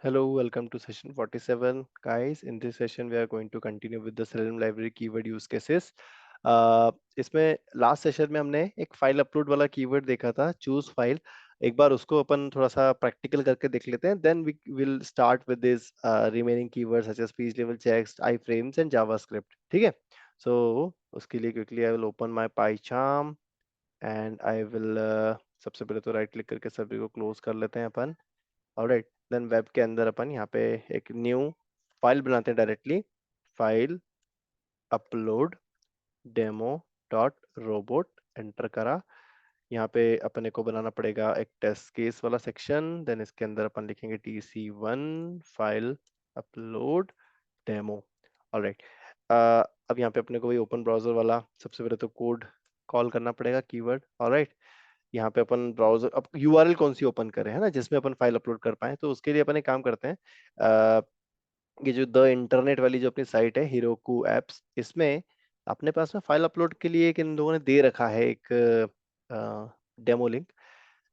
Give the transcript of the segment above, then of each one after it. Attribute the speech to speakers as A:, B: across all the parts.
A: Hello, welcome to session 47. Guys, in this session, we are going to continue with the Selenium library keyword use cases. इसमें last session में हमने एक file upload वाला keyword देखा था, choose file. एक बार उसको अपन थोड़ा सा प्रैक्टिकल करके देख लेते हैं. Then we will start with this remaining keywords such as page level text, iframes and JavaScript. ठीक है. सो उसके लिए quickly I will open my PyCharm and I will सबसे पहले तो राइट क्लिक करके सभी को क्लोज कर लेते हैं अपन. ऑलराइट, देन वेब के अंदर अपन यहाँ पे एक न्यू फाइल बनाते हैं directly. File upload demo dot robot enter करा. यहाँ पे अपने को बनाना पड़ेगा एक टेस्ट केस वाला सेक्शन. देन इसके अंदर अपन लिखेंगे tc1 file upload demo. Alright, अब यहाँ पे अपने को वही ओपन ब्राउजर वाला सबसे पहले तो कोड कॉल करना पड़ेगा कीवर्ड. ऑलराइट, यहाँ पे अपन ब्राउजर अब यूआरएल कौन सी ओपन करें, है ना, जिसमें अपन फाइल अपलोड कर पाए. तो उसके लिए अपन एक काम करते हैं. ये जो द इंटरनेट वाली जो अपनी साइट है हिरोकू एप्स, इसमें अपने पास में फाइल अपलोड के लिए एक इन लोगों ने दे रखा है एक डेमो लिंक.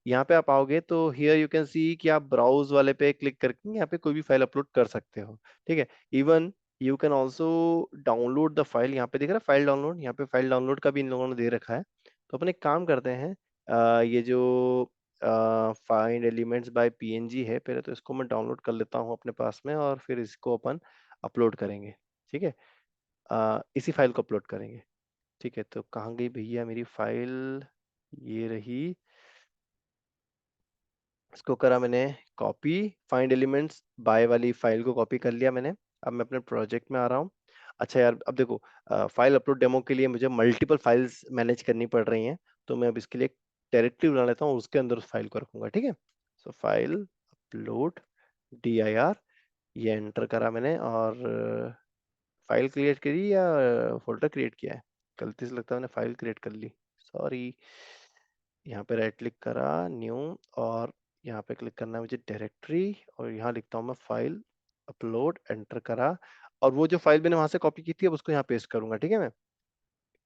A: यहाँ पे आप आओगे तो हियर यू कैन सी कि आप ब्राउज वाले पे क्लिक करके यहाँ पे कोई भी फाइल अपलोड कर सकते हो. ठीक है. Even you can also download the file. यहाँ पे दिख रहा है फाइल डाउनलोड. यहाँ पे फाइल डाउनलोड का भी इन लोगों ने दे रखा है. तो अपन एक काम करते हैं, ये जो फाइंड एलिमेंट्स बाय पीएनजी है, पहले तो इसको मैं डाउनलोड कर लेता हूँ अपने पास में और फिर इसको अपन अपलोड करेंगे. ठीक है. इसी फाइल को अपलोड करेंगे. ठीक है. तो कहाँ गई भैया मेरी फाइल? ये रही. इसको करा मैंने कॉपी. फाइंड एलिमेंट्स बाय वाली फाइल को कॉपी कर लिया मैंने. अब मैं अपने प्रोजेक्ट में आ रहा हूँ. अच्छा यार, अब देखो, फाइल अपलोड डेमो के लिए मुझे मल्टीपल फाइल्स मैनेज करनी पड़ रही हैं. तो मैं अब इसके लिए एक डायरेक्टरी बना लेता हूँ, उसके अंदर उस फाइल को रखूंगा. ठीक है. सो फाइल अपलोड dir, ये एंटर करा मैंने और फाइल क्रिएट करी या फोल्डर क्रिएट किया है. गलती से लगता है मैंने फाइल क्रिएट कर ली. सॉरी. यहाँ पे राइट क्लिक करा, न्यू, और यहाँ पे क्लिक करना है मुझे डायरेक्टरी, और यहाँ लिखता हूँ मैं फाइल अपलोड, एंटर करा. और वो जो फाइल मैंने वहां से कॉपी की थी अब उसको यहाँ पेस्ट करूंगा. ठीक है. मैं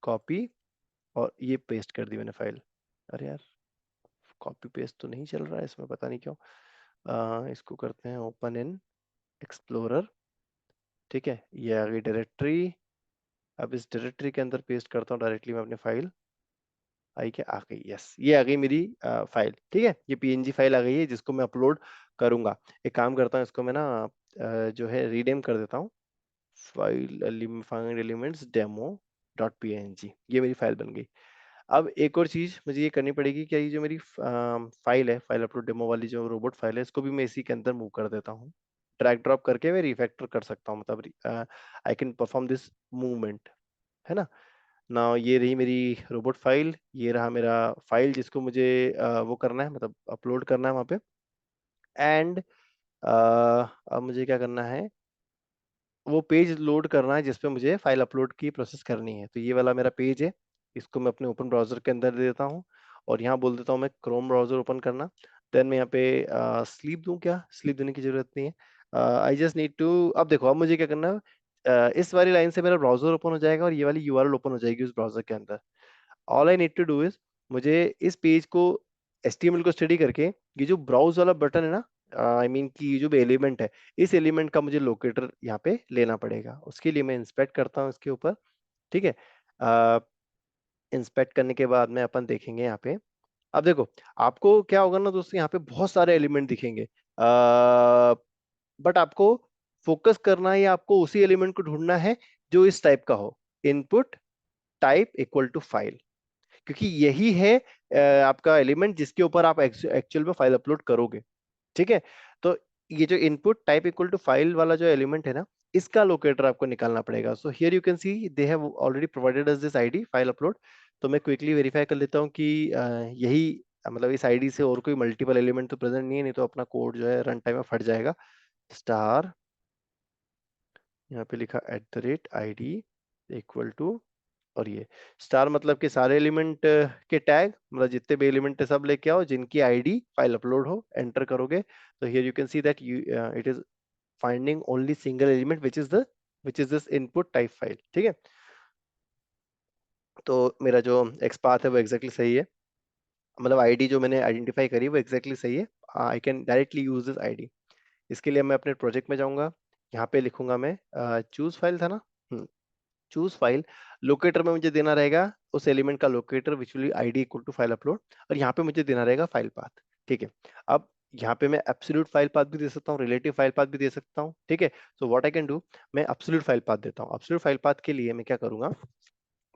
A: कॉपी और ये पेस्ट कर दी मैंने फाइल. अरे यार, कॉपी पेस्ट तो नहीं चल रहा है इसमें, पता नहीं क्यों. इसको करते हैं ओपन इन एक्सप्लोरर. ठीक है. ये आ गई डायरेक्टरी. अब इस डायरेक्टरी के अंदर पेस्ट करता हूँ डायरेक्टली मैं अपनी फाइल. आई क्या? आ गई. यस, ये आ गई मेरी फाइल. ठीक है. ये पीएनजी फाइल आ गई है जिसको मैं अपलोड करूंगा. एक काम करता हूँ, इसको मैं ना जो है रीनेम कर देता हूँ. Find elements demo dot PNG, ये मेरी फाइल बन गई. अब एक और चीज मुझे ये करनी पड़ेगी. क्या ये जो मेरी फाइल है, फाइल अपलोड डेमो वाली जो रोबोट फाइल है, इसको भी मैं इसी के अंदर मूव कर देता हूँ. ड्रैग ड्रॉप करके मैं रिफैक्टर कर सकता हूँ, मतलब I can perform this movement, है ना. ना, ये रही मेरी रोबोट फाइल. ये रहा मेरा फाइल जिसको मुझे वो करना है, मतलब अपलोड करना है वहाँ पे. एंड अब मुझे क्या करना है, वो पेज लोड करना है जिसपे मुझे फाइल अपलोड की प्रोसेस करनी है. तो ये वाला मेरा पेज है. इसको मैं अपने ओपन ब्राउजर के अंदर दे देता हूँ और यहाँ बोल देता हूँ मैं क्रोम ब्राउजर ओपन करना. देन मैं यहाँ पे स्लीप दूं? क्या स्लीप देने की जरूरत नहीं है. I just need to. अब देखो, अब मुझे क्या करना है, इस वाली लाइन से मेरा ब्राउजर ओपन हो जाएगा और ये वाली यूआरएल ओपन हो जाएगी उस ब्राउजर के अंदर. All I need to do is, मुझे इस पेज को एचटीएमएल को स्टडी करके ये जो ब्राउज वाला बटन है ना, आई मीन कि ये जो भी एलिमेंट है, इस एलिमेंट का मुझे लोकेटर यहाँ पे लेना पड़ेगा. उसके लिए मैं इंस्पेक्ट करता हूँ इसके ऊपर. ठीक है. इंस्पेक्ट करने के बाद में अपन देखेंगे यहाँ पे. अब देखो, आपको क्या होगा ना दोस्तों, यहाँ पे बहुत सारे एलिमेंट दिखेंगे, बट आपको फोकस करना है या आपको उसी एलिमेंट को ढूंढना है जो इस टाइप का हो. Input type equal to file, क्योंकि यही है आपका एलिमेंट जिसके ऊपर आप एक्चुअल में फाइल अपलोड करोगे. ठीक है. तो ये जो input type equal to file वाला जो एलिमेंट है ना, इसका लोकेटर आपको निकालना पड़ेगा. So here you can C they have already provided us this ID file upload. तो मैं क्विकली वेरीफाई कर लेता हूँ कि यही मतलब इस आईडी से और कोई मल्टीपल एलिमेंट तो प्रेजेंट नहीं है, नहीं तो अपना कोड जो है रन टाइम में फट जाएगा. स्टार, यहाँ पे लिखा @id इक्वल टू, और ये स्टार मतलब कि सारे एलिमेंट के टैग, मतलब जितने भी एलिमेंट है सब लेके आओ जिनकी आईडी फाइल अपलोड हो. एंटर करोगे तो here you can see that you it is finding only single element which is this input type file. ठीक है. तो मेरा जो एक्सपाथ है वो एग्जैक्टली सही है, मतलब आईडी जो मैंने आइडेंटिफाई करी वो एग्जैक्टली सही है. I can directly use this ID. इसके लिए मैं अपने प्रोजेक्ट में जाऊंगा, यहाँ पे लिखूंगा मैं चूज फाइल था ना, चूज फाइल, लोकेटर में मुझे देना रहेगा उस एलिमेंट का locator which will ID equal to file upload, और यहाँ पे मुझे देना रहेगा फाइल पाथ। ठीक है, अब यहाँ पे मैं एब्सोल्यूट फाइल पाथ भी दे सकता हूँ, रिलेटिव फाइल पाथ भी दे सकता हूँ। ठीक है, so what I can do, मैं एब्सोल्यूट फाइल पाथ देता हूँ। एब्सोल्यूट फाइल पाथ के लिए मैं क्या करूंगा,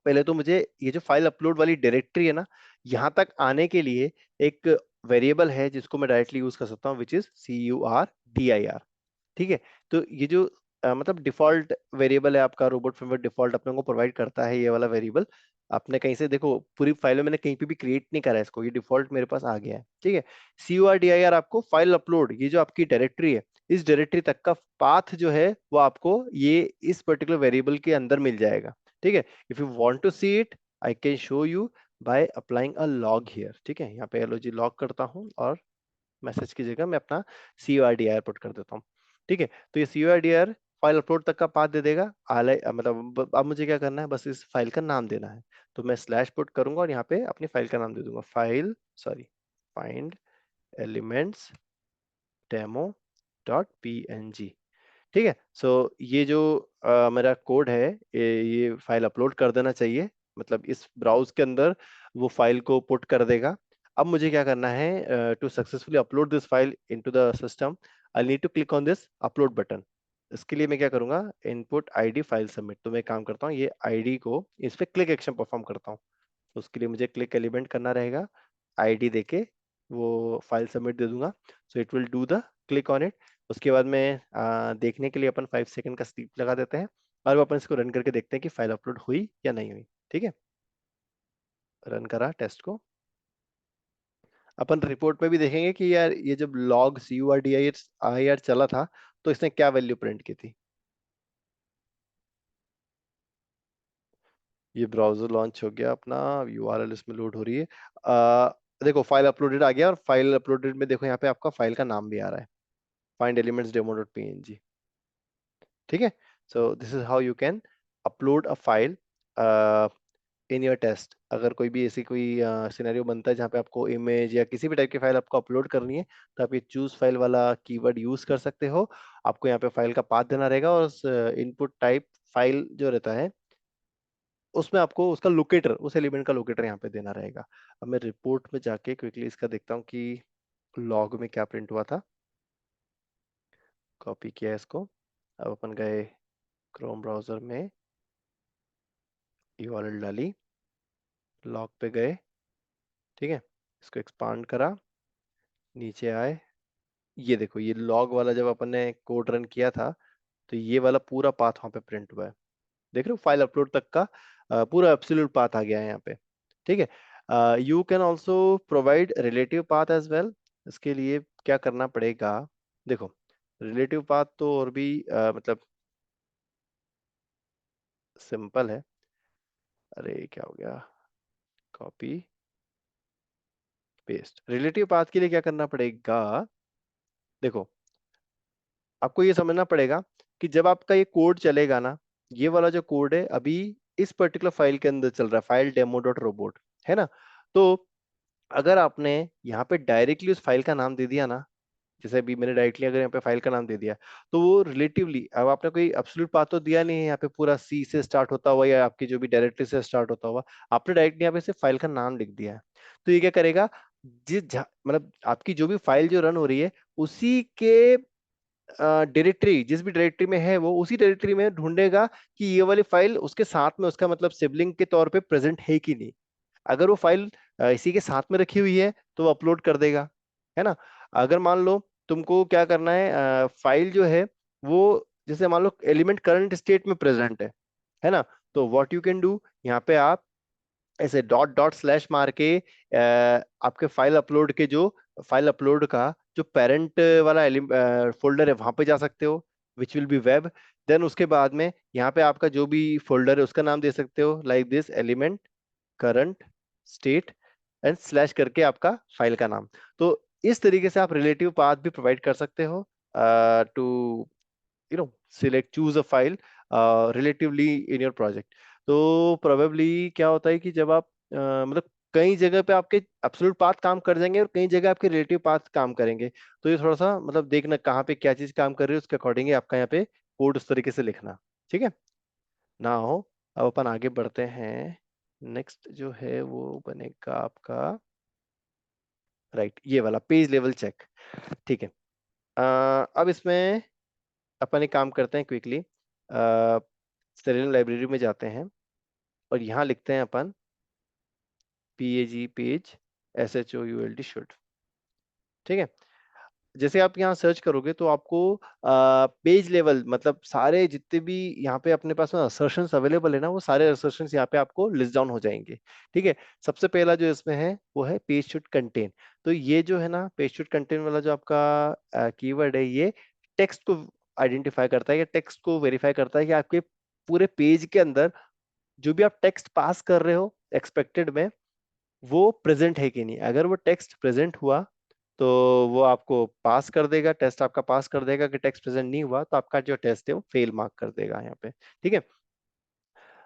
A: पहले तो मुझे ये जो फाइल अपलोड वाली डायरेक्टरी है ना, यहाँ तक आने के लिए एक वेरिएबल है जिसको मैं डायरेक्टली यूज कर सकता हूँ, विच इज CURDIR। ठीक है, तो ये जो मतलब डिफॉल्ट वेरिएबल है आपका, रोबोट फ्रेमवर्क डिफॉल्ट अपने को प्रोवाइड करता है ये वाला वेरिएबल। आपने कहीं से देखो, पूरी फाइल में मैंने कहीं पे भी क्रिएट नहीं करा है इसको, ये डिफॉल्ट मेरे पास आ गया है। ठीक है, CURDIR आपको फाइल अपलोड, ये जो आपकी डायरेक्टरी है, इस डायरेक्टरी तक का पाथ जो है वो आपको ये इस पर्टिकुलर वेरिएबल के अंदर मिल जाएगा। ठीक है, if you want to see it, I can show you by applying a log here. ठीक है, यहाँ पे LOG लॉग करता हूँ और मैसेज की जगह मैं अपना CURDIR पुट कर देता हूँ। ठीक है, तो ये CURDIR फाइल अपलोड तक का पाथ दे देगा। मतलब अब मुझे क्या करना है, बस इस फाइल का नाम देना है। तो मैं स्लैश पुट करूंगा और यहाँ पे अपनी फाइल का नाम दे दूंगा, फाइंड एलिमेंट्स डेमो.png। ठीक है, सो ये जो मेरा कोड है, ये फाइल अपलोड कर देना चाहिए, मतलब इस ब्राउज के अंदर वो फाइल को पुट कर देगा। अब मुझे क्या करना है, to successfully upload this file into the system, I need to click on this upload button. इसके लिए मैं क्या करूंगा, इनपुट आईडी फाइल सबमिट, तो मैं काम करता हूँ ये आईडी को इस पे क्लिक एक्शन परफॉर्म करता हूँ। तो उसके लिए मुझे क्लिक एलिमेंट करना रहेगा, आईडी देके वो फाइल सबमिट दे दूंगा, so it will do the click on it. उसके बाद में देखने के लिए अपन 5 सेकंड का स्लीप लगा देते हैं, और वो अपन इसको रन करके देखते हैं कि फाइल अपलोड हुई या नहीं हुई। ठीक है, रन करा टेस्ट को। अपन रिपोर्ट में भी देखेंगे कि यार ये जब लॉग CURDIR चला था तो इसने क्या वैल्यू प्रिंट की थी। ये ब्राउजर लॉन्च हो गया अपना, URL इसमें लोड हो रही है। देखो फाइल अपलोडेड आ गया, और फाइल अपलोडेड में देखो यहाँ पे आपका फाइल का नाम भी आ रहा है, फाइंड एलिमेंट्स डेमो.png। ठीक है, so this is how you can upload a file in your test. अगर कोई भी ऐसी कोई सिनेरियो बनता है जहाँ पे आपको इमेज या किसी भी टाइप की फाइल आपको अपलोड करनी है, तो आप ये चूज फाइल वाला कीवर्ड यूज कर सकते हो। आपको यहाँ पे फाइल का पाथ देना रहेगा, और इनपुट टाइप फाइल जो रहता है उसमें आपको उसका लोकेटर, उस एलिमेंट का लोकेटर यहाँ पे देना रहेगा। अब मैं रिपोर्ट में जाके क्विकली इसका देखता हूँ कि लॉग में क्या प्रिंट हुआ था। कॉपी किया इसको, अब अपन गए क्रोम ब्राउजर में, URL डाली, लॉग पे गए। ठीक है, इसको एक्सपांड करा, नीचे आए, ये देखो ये लॉग वाला जब अपन ने कोड रन किया था, तो ये वाला पूरा पाथ वहां पे प्रिंट हुआ है। देख रहे हो, फाइल अपलोड तक का पूरा एब्सोल्यूट पाथ आ गया है यहाँ पे। ठीक है, you can also provide relative path as well. इसके लिए क्या करना पड़ेगा, देखो रिलेटिव पाथ तो और भी मतलब सिंपल है। अरे क्या हो गया, कॉपी पेस्ट। रिलेटिव पाथ के लिए क्या करना पड़ेगा, देखो आपको ये समझना पड़ेगा कि जब आपका ये कोड चलेगा ना, ये वाला जो कोड है अभी इस पर्टिकुलर फाइल के अंदर चल रहा है, फाइल डेमो.रोबोट है ना। तो अगर आपने यहाँ पे डायरेक्टली उस फाइल का नाम दे दिया ना, जैसे अभी मैंने डायरेक्टली अगर यहाँ पे फाइल का नाम दे दिया, तो वो रिलेटिवली, अब आपने कोई एब्सोल्यूट पाथ तो दिया नहीं है यहाँ पे, पूरा C से स्टार्ट होता हुआ या आपकी जो भी डायरेक्टरी से स्टार्ट होता हुआ, आपने डायरेक्टली यहाँ पे सिर्फ फाइल का नाम लिख दिया है। तो ये क्या करेगा, मतलब आपकी जो भी फाइल जो रन हो रही है, उसी के डायरेक्टरी, जिस भी डायरेक्टरी में है वो उसी डायरेक्टरी में ढूंढेगा कि ये वाली फाइल उसके साथ में, उसका मतलब सिबलिंग के तौर पे प्रेजेंट है कि नहीं। अगर वो फाइल इसी के साथ में रखी हुई है तो वो अपलोड कर देगा, है ना। अगर मान लो तुमको क्या करना है, फाइल जो है वो, जैसे मान लो एलिमेंट करंट स्टेट में प्रेजेंट है ना, तो व्हाट यू कैन डू, यहाँ पे आप ऐसे डॉट डॉट स्लैश मार के आपके फाइल अपलोड के जो, फाइल अपलोड का जो पेरेंट वाला फोल्डर है वहां पे जा सकते हो, which will be web. Then उसके बाद में यहाँ पे आपका जो भी फोल्डर है उसका नाम दे सकते हो, like this element current state and slash करके आपका फाइल का नाम। तो इस तरीके से आप रिलेटिव पाथ भी प्रोवाइड कर सकते हो to select choose a file relatively in your project. तो प्रोबेबली क्या होता है कि जब आप मतलब कई जगह पे आपके एब्सोल्यूट पाथ काम कर जाएंगे और कई जगह आपके रिलेटिव पाथ काम करेंगे। तो ये थोड़ा सा मतलब देखना कहाँ पे क्या चीज काम कर रही है, उसके अकॉर्डिंग आपका यहाँ पे कोड उस तरीके से लिखना। ठीक है ना हो। अब अपन आगे बढ़ते हैं। नेक्स्ट जो है वो बनेगा आपका राइट, ये वाला पेज लेवल चेक। ठीक है। अब इसमें अपन एक काम करते हैं क्विकली। सेलेनियम लाइब्रेरी में जाते हैं और यहाँ लिखते हैं अपन PAG पेज SHOULD शुड। ठीक है। जैसे आप यहाँ सर्च करोगे तो आपको पेज लेवल मतलब सारे जितने भी यहाँ पे अपने पास में असर्शंस अवेलेबल है ना, वो सारे असर्शंस यहाँ पे आपको लिस्ट डाउन हो जाएंगे। ठीक है। सबसे पहला जो इसमें है वो है पेज शुड कंटेन। तो ये जो है ना पेज शुड कंटेन वाला जो आपका कीवर्ड है, ये टेक्स्ट को आइडेंटिफाई करता है या टेक्स्ट को वेरीफाई करता है कि आपके पूरे पेज के अंदर जो भी आप टेक्स्ट पास कर रहे हो एक्सपेक्टेड में, वो प्रेजेंट है कि नहीं। अगर वो टेक्स्ट प्रेजेंट हुआ तो वो आपको पास कर देगा, टेस्ट आपका पास कर देगा। कि टेक्स्ट प्रेजेंट नहीं हुआ तो आपका जो टेस्ट है वो फेल मार्क कर देगा यहाँ पे। ठीक है।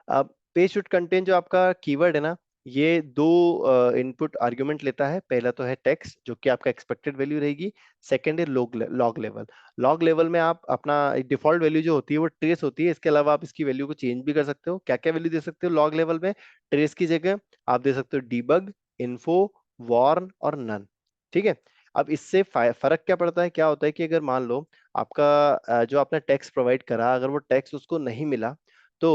A: अब पेज शुड कंटेन जो आपका कीवर्ड है ना, ये दो इनपुट आर्गुमेंट लेता है। पहला तो है टेक्स्ट जो कि आपका एक्सपेक्टेड वैल्यू रहेगी। सेकंड है लॉग लेवल। लॉग लेवल में आप अपना डिफॉल्ट वैल्यू जो होती है वो ट्रेस होती है। इसके अलावा आप इसकी वैल्यू को चेंज भी कर सकते हो। क्या क्या वैल्यू दे सकते हो लॉग लेवल में? ट्रेस की जगह आप दे सकते हो डीबग, इन्फो, वॉर्न और नन। ठीक है। अब इससे फर्क क्या पड़ता है? क्या होता है कि अगर मान लो आपका जो आपने टेक्स्ट प्रोवाइड करा, अगर वो टेक्स्ट उसको नहीं मिला तो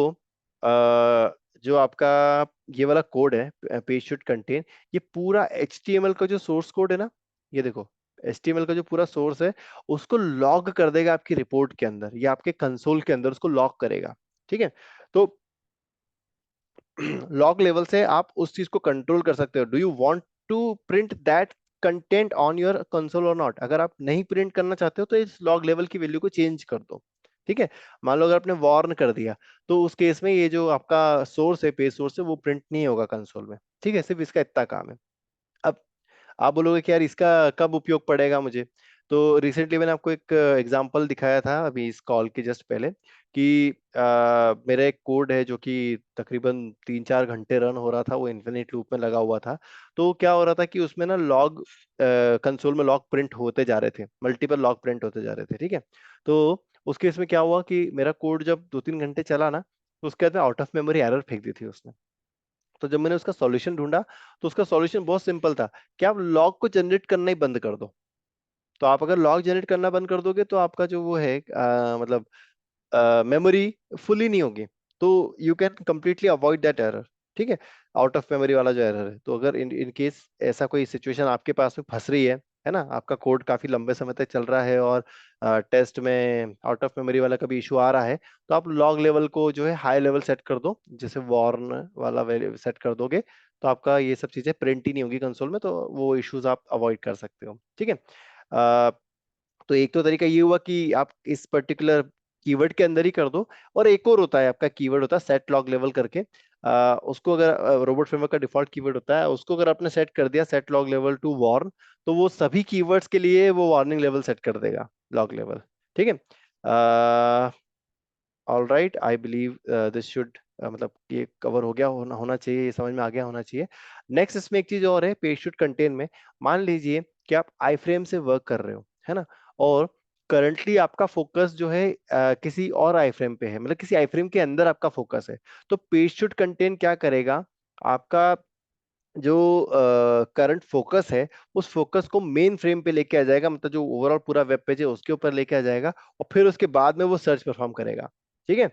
A: जो आपका ये वाला कोड है पेज शुड कंटेन, ये पूरा HTML का जो सोर्स कोड है ना, ये देखो HTML का जो पूरा सोर्स है उसको लॉग कर देगा आपकी रिपोर्ट के अंदर या आपके कंसोल के अंदर उसको लॉग करेगा। ठीक है। तो लॉग लेवल से आप उस चीज को कंट्रोल कर सकते हो। Do you want to print that content on your console और नॉट? अगर आप नहीं प्रिंट करना चाहते हो तो इस लॉग लेवल की वैल्यू को चेंज कर दो। ठीक है। मान लो अगर आपने वॉर्न कर दिया तो उस केस में ये जो आपका सोर्स है, पेज सोर्स है, वो प्रिंट नहीं होगा कंसोल में। ठीक है। सिर्फ इसका इतना काम है। अब आप बोलोगे कि यार इसका कब उपयोग पड़ेगा मुझे? तो रिसेंटली मैंने आपको एक एग्जांपल दिखाया था अभी इस कॉल के जस्ट पहले कि मेरा एक कोड है जो कि तकरीबन 3-4 घंटे रन हो रहा था, वो इन्फिनिट लूप में लगा हुआ था। तो क्या हो रहा था कि उसमें ना लॉग कंसोल में लॉग प्रिंट होते जा रहे थे, मल्टीपल लॉग प्रिंट होते जा रहे थे। ठीक है। तो उस केस में क्या हुआ कि मेरा कोड जब 2-3 घंटे चला ना, तो उसके बाद में आउट ऑफ मेमोरी एरर फेंक दी थी उसने। तो जब मैंने उसका सॉल्यूशन ढूंढा तो उसका सॉल्यूशन बहुत सिंपल था कि आप लॉग को जनरेट करना ही बंद कर दो। तो आप अगर लॉग जनरेट करना बंद कर दोगे तो आपका जो वो है मतलब मेमोरी फुली नहीं होगी। तो you can completely avoid that error. ठीक है। आउट ऑफ मेमोरी वाला जो एरर है, तो अगर इन इन केस ऐसा कोई सिचुएशन आपके पास में फंस रही है ना, आपका कोड काफी लंबे समय तक चल रहा है और टेस्ट में आउट ऑफ मेमोरी वाला कभी इशू आ रहा है, तो आप लॉग लेवल को जो है हाई लेवल सेट कर दो। जैसे वॉर्न वाला सेट कर दोगे तो आपका ये सब चीजें प्रिंट ही नहीं होगी कंसोल में, तो वो इश्यूज आप अवॉइड कर सकते हो। ठीक है। तो एक तो तरीका ये हुआ कि आप इस पर्टिकुलर कीवर्ड के अंदर ही कर दो। और एक और होता है आपका कीवर्ड होता है सेट लॉग लेवल करके। उसको अगर रोबोट फ्रेमवर्क का डिफॉल्ट कीवर्ड होता है, उसको अगर आपने सेट कर दिया set log level to warn, तो वो सभी कीवर्ड्स के लिए वो वार्निंग लेवल सेट कर देगा, लॉग लेवल। ठीक है। All right, I believe this should मतलब ये कवर हो गया, होना होना चाहिए, ये समझ में आ गया होना चाहिए। नेक्स्ट इसमें एक चीज और है पेज शुड कंटेन में। मान लीजिए कि आप आई फ्रेम से वर्क कर रहे हो, है ना, और करंटली आपका फोकस जो है किसी और आई फ्रेम पे है, मतलब किसी आई फ्रेम के अंदर आपका फोकस है। तो पेज शुड कंटेन क्या करेगा? आपका जो करंट फोकस है उस फोकस को मेन फ्रेम पे लेके आ जाएगा, मतलब जो ओवरऑल पूरा वेब पेज है उसके ऊपर लेके आ जाएगा, और फिर उसके बाद में वो सर्च परफॉर्म करेगा। ठीक है।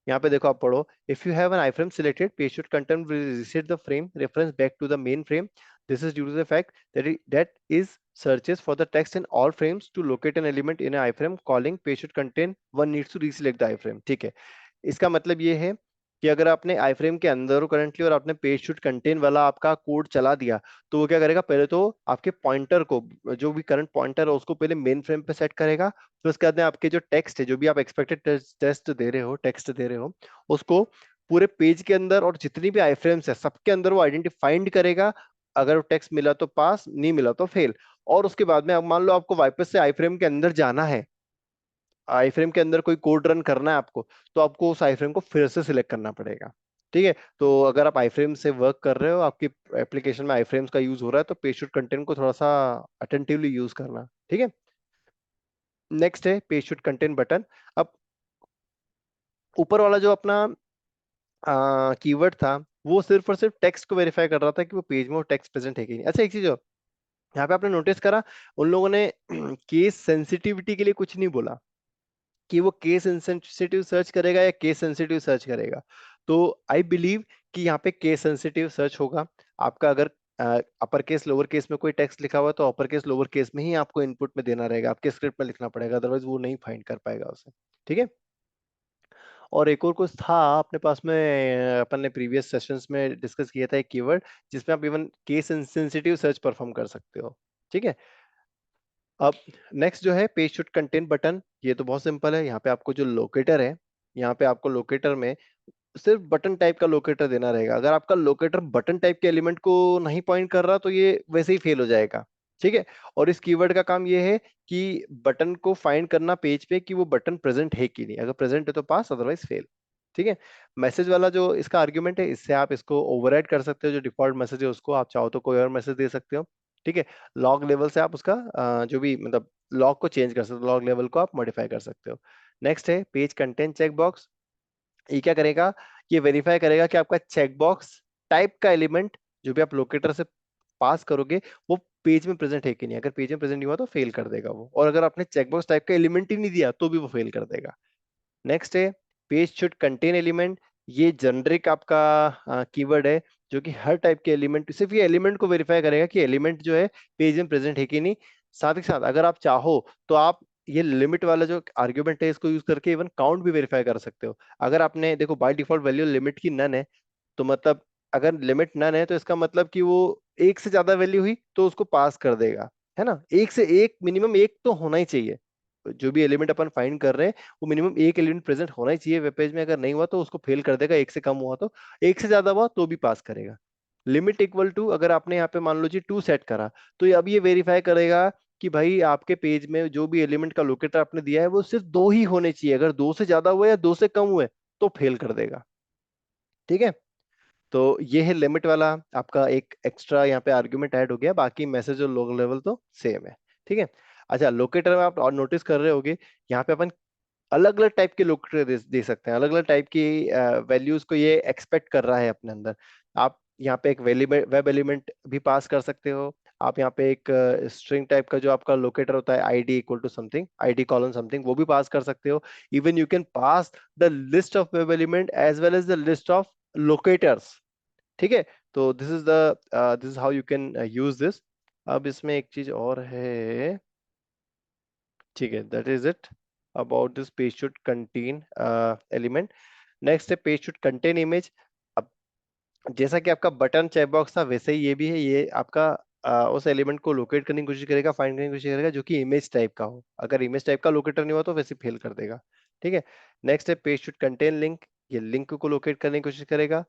A: यहाँ पे देखो आप पढ़ो, if you have an iframe selected page should content will reset the frame reference back to the main frame. This is due to the fact that is searches for the text in all frames to locate an element in an iframe calling page should contain one needs to reselect the iframe। ठीक है। इसका मतलब ये है कि अगर आपने आई frame के अंदर हो करंटली और आपने पेज शुड कंटेन वाला आपका कोड चला दिया, तो वो क्या करेगा? पहले तो आपके पॉइंटर को, जो भी करंट पॉइंटर है उसको पहले मेन फ्रेम पे सेट करेगा। फिर उसके बाद में आपके जो टेक्स्ट है, जो भी आप एक्सपेक्टेड टेस्ट दे रहे हो, टेक्स्ट दे रहे हो, उसको पूरे पेज के अंदर और जितनी भी आई फ्रेम्स है सबके अंदर वो आइडेंटिफाइंड करेगा। अगर टेक्स्ट मिला तो पास, नहीं मिला तो फेल। और उसके बाद में अब मान लो आपको वापस से आई फ्रेम के अंदर जाना है, आई फ्रेम के अंदर कोई कोड रन करना है आपको, तो आपको उस आई फ्रेम को फिर से सिलेक्ट करना पड़ेगा। ठीक है, तो अगर आप आईफ्रेम से वर्क कर रहे हो, आपकी एप्लीकेशन में आईफ्रेम्स का यूज हो रहा है, तो पेज शूट कंटेंट को थोड़ा सा अटेंटिवली यूज करना। ठीक है, नेक्स्ट है पेज शूट कंटेंट बटन। अब ऊपर वाला जो अपना कीवर्ड था, वो सिर्फ और सिर्फ टेक्स्ट को वेरीफाई कर रहा था कि वो पेज में वो टेक्स्ट प्रेजेंट है कि नहीं। अच्छा, एक चीज और यहाँ पे आपने नोटिस करा, उन लोगों ने केस सेंसिटिविटी के लिए कुछ नहीं बोला कि वो केस इंसेंसिटिव सर्च करेगा या केस सेंसिटिव सर्च करेगा। तो आई बिलीव कि यहाँ पे केस सेंसिटिव सर्च होगा। आपका अगर अपर केस लोअर केस में कोई टेक्स्ट लिखा हुआ है, तो अपर केस लोअर केस में ही आपको इनपुट में देना रहेगा, आपके स्क्रिप्ट में लिखना पड़ेगा, अदरवाइज वो नहीं फाइंड कर पाएगा उसे। ठीक है, और एक और कुछ था अपने पास में, अपन ने प्रीवियस सेशंस में डिस्कस किया था एक कीवर्ड, जिसमें आप even case sensitive search perform कर सकते हो। ठीक है, अब नेक्स्ट जो है पेज शूट कंटेंट बटन, ये तो बहुत सिंपल है। यहाँ पे आपको जो लोकेटर है, यहाँ पे आपको लोकेटर में सिर्फ बटन टाइप का लोकेटर देना रहेगा। अगर आपका लोकेटर बटन टाइप के एलिमेंट को नहीं पॉइंट कर रहा, तो ये वैसे ही फेल हो जाएगा। ठीक है, और इस कीवर्ड का काम ये है कि बटन को फाइंड करना पेज पे कि वो बटन प्रेजेंट है कि नहीं। अगर प्रेजेंट है तो पास, अदरवाइज फेल। ठीक है, मैसेज वाला जो इसका आर्ग्यूमेंट है, इससे आप इसको ओवरराइड कर सकते हो। जो डिफॉल्ट मैसेज है उसको आप चाहो तो कोई और मैसेज दे सकते हो। ठीक है, लॉग लेवल से आप उसका जो भी मतलब लॉग को चेंज कर सकते हो, लॉग लेवल को आप मॉडिफाई कर सकते हो। नेक्स्ट है पेज कंटेंट चेकबॉक्स। ये क्या करेगा, ये वेरीफाई करेगा कि आपका चेकबॉक्स टाइप का एलिमेंट जो भी आप लोकेटर से पास करोगे, वो पेज में प्रेजेंट है कि नहीं। अगर पेज में प्रेजेंट नहीं हुआ तो फेल कर देगा वो, और अगर आपने चेकबॉक्स टाइप का एलिमेंट ही नहीं दिया तो भी वो फेल कर देगा। नेक्स्ट है पेज शुड कंटेन एलिमेंट। ये जेनरिक आपका कीवर्ड है, जो कि हर टाइप के एलिमेंट, सिर्फ ये एलिमेंट को वेरीफाई करेगा कि एलिमेंट जो है पेज में प्रेजेंट है कि नहीं। साथ ही साथ अगर आप चाहो तो आप ये लिमिट वाला जो आर्ग्यूमेंट है, इसको यूज करके इवन काउंट भी वेरीफाई कर सकते हो। अगर आपने देखो बाय डिफॉल्ट वैल्यू लिमिट की नन है, तो मतलब अगर लिमिट नन है तो इसका मतलब कि वो एक से ज्यादा वैल्यू हुई तो उसको पास कर देगा, है ना। एक से एक, मिनिमम एक तो होना ही चाहिए। जो भी एलिमेंट अपन फाइंड कर रहे हैं, वो मिनिमम एक एलिमेंट प्रेजेंट होना ही चाहिए वेब पेज में। अगर नहीं हुआ तो उसको फेल कर देगा, एक से कम हुआ तो। एक से ज्यादा हुआ तो भी पास करेगा। लिमिट इक्वल टू, अगर आपने यहाँ पे मान लो जी 2 सेट करा, तो ये अब ये वेरीफाई करेगा कि भाई आपके पेज में जो भी एलिमेंट का लोकेटर आपने दिया है वो सिर्फ दो ही होने चाहिए। अगर दो से ज्यादा हुए या दो से कम हुए तो फेल कर देगा। ठीक है, तो ये है लिमिट वाला आपका एक एक्स्ट्रा यहाँ पे आर्ग्यूमेंट ऐड हो गया। बाकी मैसेज और लोग लेवल तो सेम है। ठीक है, अच्छा लोकेटर में आप और नोटिस कर रहे होगे, यहाँ पे अपन अलग अलग टाइप के लोकेटर दे सकते हैं। अलग अलग टाइप की वैल्यूज को ये एक्सपेक्ट कर रहा है अपने अंदर। आप यहाँ पे एक वेब एलिमेंट भी पास कर सकते हो। आप यहाँ पे एक स्ट्रिंग टाइप का जो आपका लोकेटर होता है, ID equal to something, ID colon something, वो भी पास कर सकते हो। Even you can pass the list of web element as well as the list of locators. ठीक है, तो this is how you can use this. अब इसमें एक चीज और है। ठीक है, that is it about this page should contain element. Next है पेज शुड कंटेन इमेज। अब जैसा कि आपका बटन चेक बॉक्स था, वैसे ही ये भी है। ये आपका उस एलिमेंट को लोकेट करने की कोशिश करेगा, फाइंड करने की कोशिश करेगा जो कि इमेज टाइप का हो। अगर इमेज टाइप का लोकेटर नहीं हुआ तो वैसे फेल कर देगा। ठीक है, नेक्स्ट है पेज शुड कंटेन लिंक। ये लिंक को लोकेट करने की कोशिश करेगा।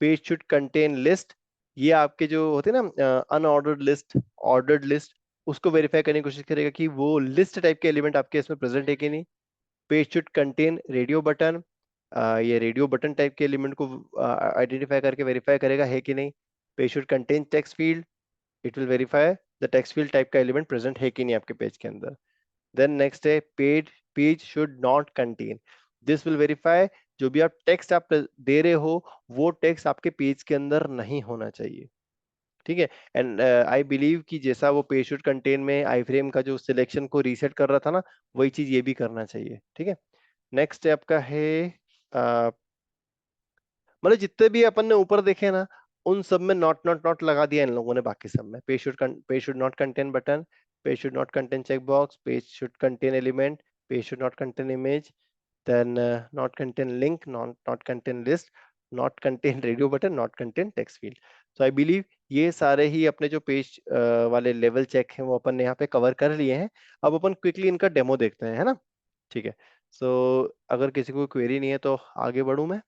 A: Page should contain list. ये आपके जो होते हैं ना अनऑर्डर्ड लिस्ट, ऑर्डर्ड लिस्ट, उसको वेरीफाई करने की कोशिश करेगा कि वो लिस्ट टाइप के एलिमेंट आपके इसमें प्रेजेंट है कि नहीं। Page should contain radio button. ये रेडियो बटन टाइप के एलिमेंट को आइडेंटिफाई करके वेरीफाई करेगा है कि नहीं। Page should contain text field. It will verify the text field type का एलिमेंट प्रेजेंट है कि नहीं आपके पेज के अंदर। देन नेक्स्ट है page should not contain. This will verify जो भी आप टेक्स्ट आप दे रहे हो, वो टेक्स्ट आपके पेज के अंदर नहीं होना चाहिए। ठीक है, एंड आई बिलीव कि जैसा वो पेज शुड कंटेन में आई फ्रेम का जो सिलेक्शन को रीसेट कर रहा था ना, वही चीज ये भी करना चाहिए। ठीक है, नेक्स्ट आपका है मतलब जितने भी अपन ने ऊपर देखे ना, उन सब में नॉट नॉट नॉट लगा दिया इन लोगों ने। बाकी सब में page should not contain button, page should not contain check box, page should contain element, page should not contain image, then not contain link, not contain list, not contain radio button, not contain text field. So I believe ये सारे ही अपने जो page वाले level check हैं वो अपन ने यहाँ पे कवर कर लिए हैं। अब अपन क्विकली इनका डेमो देखते हैं, है ना। ठीक है, सो अगर किसी को क्वेरी नहीं है तो आगे बढ़ूं मैं।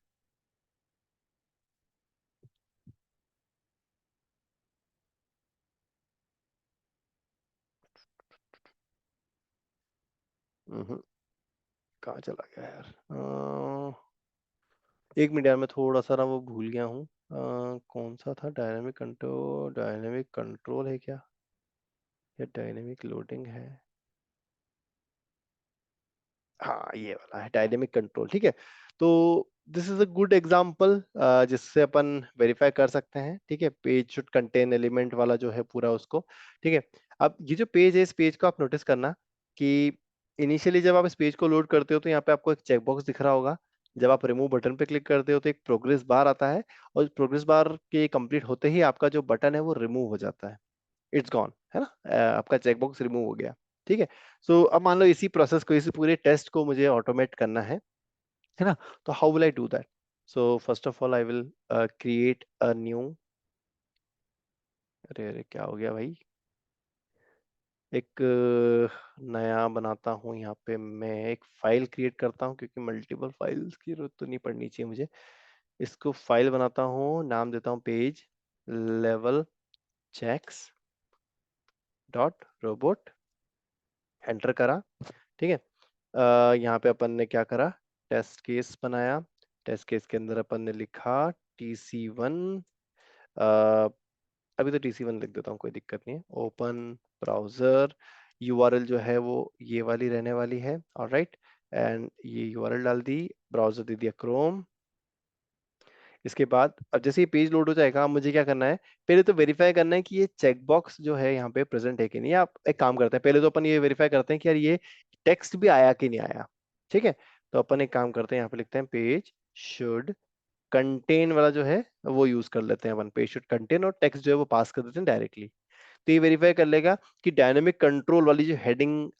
A: हम्म, कहाँ चला गया यार। एक मिनट यार, मैं थोड़ा सा ना वो भूल गया हूँ। कौन सा था? डायनेमिक कंट्रोल है क्या, या डायनेमिक लोडिंग है? हाँ, ये वाला है डायनेमिक कंट्रोल। ठीक है, तो this is a good example जिससे अपन वेरीफाई कर सकते हैं। ठीक है, पेज शुड कंटेन एलिमेंट वाला जो है पूरा उसको। ठीक है, अब ये जो पेज है, इस पेज को आप नोटिस करना कि इनिशियली जब आप इस पेज को लोड करते हो तो यहाँ पे आपको एक चेकबॉक्स दिख रहा होगा। जब आप रिमूव बटन पे क्लिक करते हो तो एक प्रोग्रेस बार आता है, और प्रोग्रेस बार के कंप्लीट होते ही आपका जो बटन है वो रिमूव हो जाता है। इट्स गॉन, है ना? आपका चेकबॉक्स रिमूव हो गया। ठीक है, सो अब मान लो इसी प्रोसेस को, इसी पूरे टेस्ट को मुझे ऑटोमेट करना है ना? तो how will I do that? So first of all I will create a new, अरे अरे क्या हो गया भाई, एक नया बनाता हूँ। यहाँ पे मैं एक फाइल क्रिएट करता हूँ, क्योंकि मल्टीपल फाइल्स की जरूरत तो नहीं पड़नी चाहिए मुझे। इसको फाइल बनाता हूँ, नाम देता हूँ page level checks dot robot, enter करा। ठीक है, यहाँ पे अपन ने क्या करा, टेस्ट केस बनाया। टेस्ट केस के अंदर अपन ने लिखा TC1, अभी तो TC1 लिख देता हूँ, कोई दिक्कत नहीं है। ओपन ब्राउजर, यूआरएल जो है वो ये वाली रहने वाली है। ऑलराइट, एंड ये यूआरएल डाल दी, ब्राउजर दे दिया क्रोम। इसके बाद अब जैसे ये पेज लोड हो जाएगा, अब मुझे क्या करना है, पहले तो वेरीफाई करना है कि ये चेकबॉक्स जो है यहाँ पे प्रेजेंट है कि नहीं। आप एक काम करते हैं, पहले तो अपन ये वेरीफाई करते हैं कि यार ये टेक्स्ट भी आया कि नहीं आया। ठीक है, तो अपन एक काम करते हैं, यहाँ पे लिखते हैं पेज शुड कंटेन वाला जो है वो यूज कर लेते हैं अपन। पेज शुड कंटेन और टेक्स्ट जो है वो पास कर देते हैं डायरेक्टली। तो ये वेरीफाई कर लेगा कि डायनेमिक कंट्रोल वाली जो हेडिंग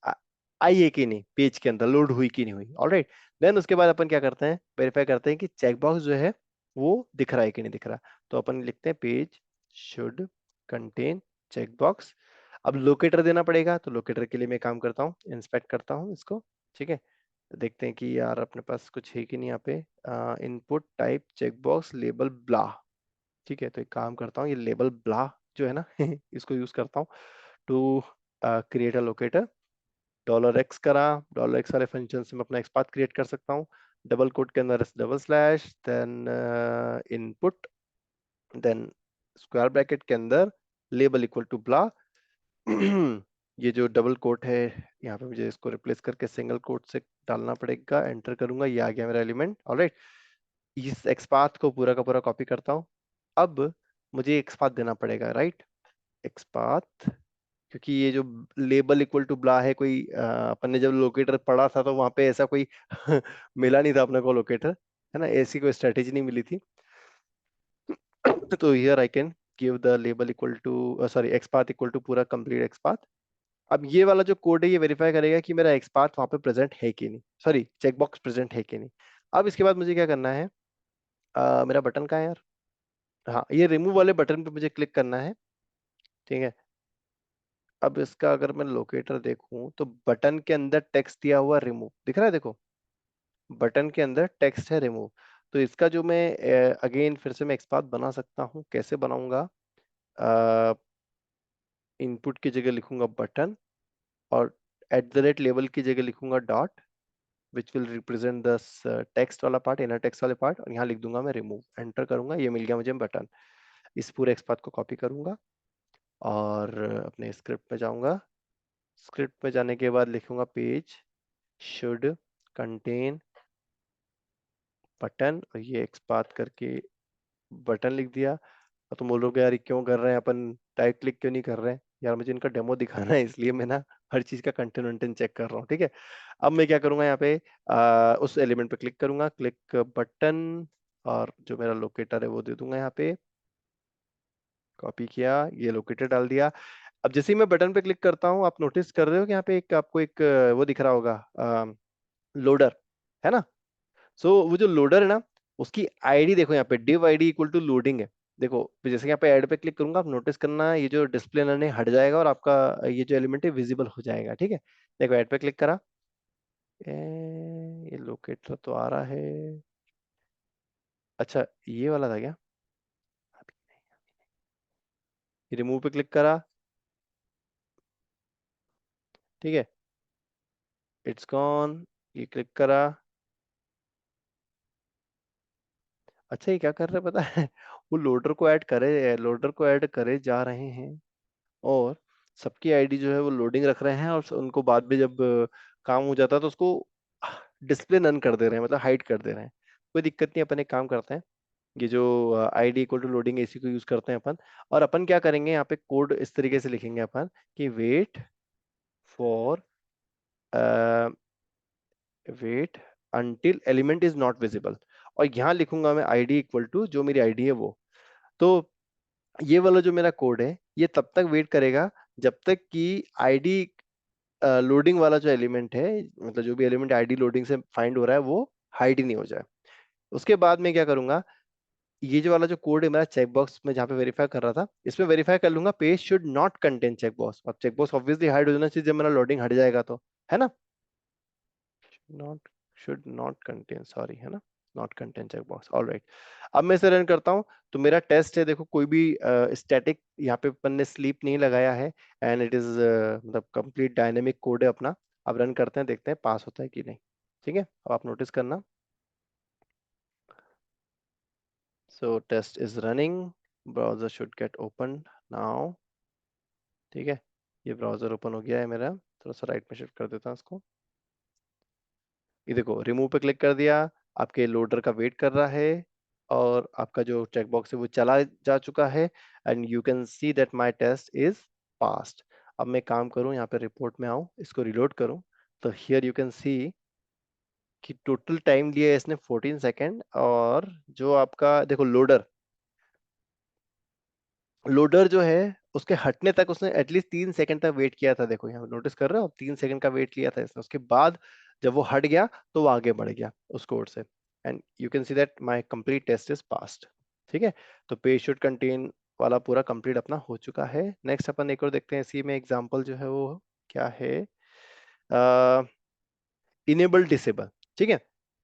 A: आई है कि नहीं, पेज के अंदर लोड हुई कि नहीं हुई। ऑलराइट, देन उसके बाद अपन क्या करते हैं, वेरीफाई करते हैं कि चेकबॉक्स जो है वो दिख रहा है कि नहीं दिख रहा। तो अपन लिखते हैं पेज शुड कंटेन चेकबॉक्स। अब लोकेटर देना पड़ेगा, तो लोकेटर के लिए मैं काम करता हूँ, इंस्पेक्ट करता हूँ इसको। ठीक है, देखते हैं कि यार अपने पास कुछ है कि नहीं यहाँ पे। इनपुट टाइप चेकबॉक्स लेबल ब्ला। ठीक है, तो एक काम करता हूँ, ये लेबल ब्ला जो है ना इसको यूज करता हूँ to create a locator. $x करा, $x वाले फंक्शन से मैं अपना एक्सपाथ क्रिएट कर सकता हूँ। डबल कोट के अंदर double slash, then input, then square bracket के अंदर लेबल इक्वल टू ब्ला। ये जो डबल कोट है यहाँ पे मुझे इसको रिप्लेस करके सिंगल कोट से डालना पड़ेगा। एंटर करूंगा, ये आ गया मेरा एलिमेंट। ऑलराइट, इस एक्सपाथ को पूरा का पूरा कॉपी करता हूँ। अब मुझे एक्सपाथ देना पड़ेगा, राइट? एक्सपाथ, क्योंकि ये जो लेबल इक्वल टू ब्ला है, कोई अपन ने जब लोकेटर पढ़ा था तो वहां पे ऐसा कोई मिला नहीं था अपने को लोकेटर, है ना? ऐसी कोई स्ट्रेटेजी नहीं मिली थी। तो here I can give the label equal to, sorry, XPath equal to पूरा कंप्लीट एक्सपाथ। अब ये वाला जो कोड है ये वेरीफाई करेगा कि मेरा एक्सपाथ वहां पे प्रेजेंट है कि नहीं, सॉरी चेकबॉक्स प्रेजेंट है कि नहीं। अब इसके बाद मुझे क्या करना है, मेरा बटन कहाँ है यार? हाँ, ये रिमूव वाले बटन पे मुझे क्लिक करना है। ठीक है, अब इसका अगर मैं लोकेटर देखूं तो बटन के अंदर टेक्स्ट दिया हुआ रिमूव दिख रहा है, देखो बटन के अंदर टेक्स्ट है रिमूव। तो इसका जो मैं अगेन फिर से मैं एक्सपाथ बना सकता हूँ, कैसे बनाऊंगा? इनपुट की जगह लिखूंगा बटन, और @लेबल की जगह लिखूंगा dot, which will represent the text वाला पार्ट, इनर टेक्स्ट वाले पार्ट, और यहाँ लिख दूंगा मैं रिमूव। एंटर करूंगा, ये मिल गया मुझे बटन। इस पूरे एक्सपाथ को कॉपी करूंगा और अपने स्क्रिप्ट में जाऊंगा। स्क्रिप्ट में जाने के बाद लिखूंगा पेज शुड कंटेन बटन, और ये एक्सपाथ करके बटन लिख दिया। और तुम बोल रहे हो कि यार ये क्यों कर रहे हैं अपन, टाइट क्लिक क्यों नहीं कर रहे हैं? यार मुझे इनका डेमो दिखाना है, इसलिए मैं ना हर चीज का कंटेंट वंटेंट चेक कर रहा हूँ। ठीक है, अब मैं क्या करूंगा, यहाँ पे उस एलिमेंट पे क्लिक करूंगा, क्लिक बटन, और जो मेरा लोकेटर है वो दे दूंगा यहाँ पे। कॉपी किया, ये लोकेटर डाल दिया। अब जैसे ही मैं बटन पे क्लिक करता हूँ, आप नोटिस कर रहे हो कि यहाँ पे एक आपको एक वो दिख रहा होगा, लोडर, है ना? सो वो जो लोडर है ना, उसकी आईडी देखो, यहाँ पे div id equal to loading है। देखो, तो जैसे यहाँ पे ऐड पे क्लिक करूंगा, आप नोटिस करना ये जो डिस्प्ले लर्निंग हट जाएगा और आपका ये जो एलिमेंट है विजिबल हो जाएगा। ठीक है, देखो ऐड पे क्लिक करा, ये लोकेटर तो आ रहा है। अच्छा, ये वाला था क्या? रिमूव पे क्लिक करा, ठीक है, इट्स गॉन। ये क्लिक करा, अच्छा ये क्या कर रहे हैं पता है वो लोडर को ऐड करे जा रहे हैं और सबकी आईडी जो है वो लोडिंग रख रहे हैं, और उनको बाद में जब काम हो जाता है तो उसको डिस्प्ले नन कर दे रहे हैं, मतलब हाइड कर दे रहे हैं। कोई दिक्कत नहीं, अपन एक काम करते हैं, ये जो आईडी इक्वल टू लोडिंग एसी को यूज करते हैं अपन, और अपन क्या करेंगे यहाँ पे कोड इस तरीके से लिखेंगे अपन कि for wait until element is not visible, और यहाँ लिखूंगा मैं आईडी इक्वल टू जो मेरी आईडी है वो। तो ये वाला जो मेरा कोड है ये तब तक वेट करेगा जब तक कि आईडी लोडिंग वाला जो एलिमेंट है, मतलब जो भी एलिमेंट आईडी लोडिंग से फाइंड हो रहा है वो हाइड ही नहीं हो जाए। उसके बाद मैं क्या करूंगा, ये जो वाला जो कोड है मेरा चेक बॉक्स में जहाँ पे वेरीफाई कर रहा था, इसमें वेरीफाई कर लूंगा page should not contain check box. अब चेक बॉक्स ऑब्वियसली हाइड हो जाना चाहिए जब मेरा लोडिंग हट जाएगा तो, है ना। Not should not contain, sorry, है ना, not contain check box, alright. अब मैं इसे रन करता हूँ तो मेरा टेस्ट है, देखो कोई भी स्टैटिक यहाँ पे अपन ने स्लीप नहीं लगाया है, एंड इट इज मतलब कंप्लीट डायनेमिक कोड है अपना। अब रन करते हैं, देखते हैं पास होता है कि नहीं। ठीक है, अब आप नोटिस करना, so test is running, browser should get open now. ठीक है, ये ब्राउजर ओपन हो गया है मेरा, थोड़ा सा राइट में शिफ्ट कर देता हूँ इसको। ये देखो रिमूव पे क्लिक कर दिया, आपके लोडर का वेट कर रहा है, और आपका जो चेकबॉक्स है वो चला जा चुका है, and you can see that my test is passed. अब मैं काम करूं, यहाँ पे रिपोर्ट में आऊं, इसको रिलोड करूं, तो हियर यू कैन सी कि टोटल टाइम लिया है इसने 14 सेकेंड, और जो आपका देखो लोडर जो है उसके हटने तक उसने एटलीस्ट 3 सेकंड तक वेट किया था। देखो यहाँ नोटिस कर रहे हो, 3 सेकंड का वेट लिया था इसने, उसके बाद जब वो हट गया तो वो आगे बढ़ गया उस कोड से, and you can see that my complete test is passed. ठीक है, तो पेज शुड कंटेन वाला पूरा कंप्लीट अपना हो चुका है। नेक्स्ट अपन एक और देखते हैं, इसी में एग्जांपल जो है वो क्या है, इनेबल डिसेबल। ठीक है,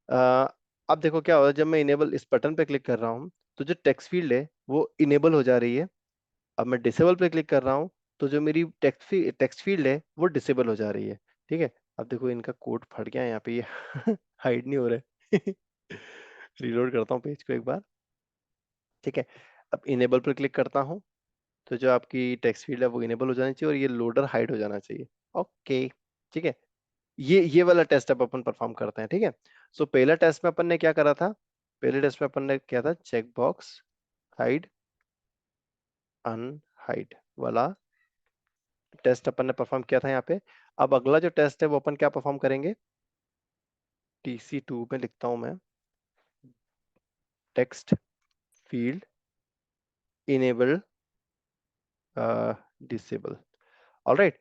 A: अ, अब देखो क्या होगा जब मैं इनेबल इस बटन पे क्लिक कर रहा हूँ तो जो टेक्स्ट फील्ड है वो इनेबल हो जा रही है। अब मैं डिसेबल पे क्लिक कर रहा हूँ तो जो मेरी टेक्स्ट फील्ड है वो डिसेबल हो जा रही है। ठीक है, अब देखो इनका कोड फट गया है यहाँ पे, ये हाइड नहीं हो रहा है रिलोड करता हूँ पेज को एक बार। ठीक है, अब इनेबल पर क्लिक करता हूँ तो जो आपकी टेक्स्ट फील्ड है वो इनेबल हो जानी चाहिए और ये लोडर हाइड हो जाना चाहिए। ओके, ठीक है, ये वाला टेस्ट अब अपन परफॉर्म करते हैं। ठीक है, सो पहला टेस्ट में अपन ने क्या करा था, पहले टेस्ट में अपन ने क्या था, चेक बॉक्स हाइड अनहाइड वाला टेस्ट अपन ने परफॉर्म किया था यहाँ पे। अब अगला जो टेस्ट है वो अपन क्या परफॉर्म करेंगे, TC2 में लिखता हूं मैं, text field enable disable. Alright,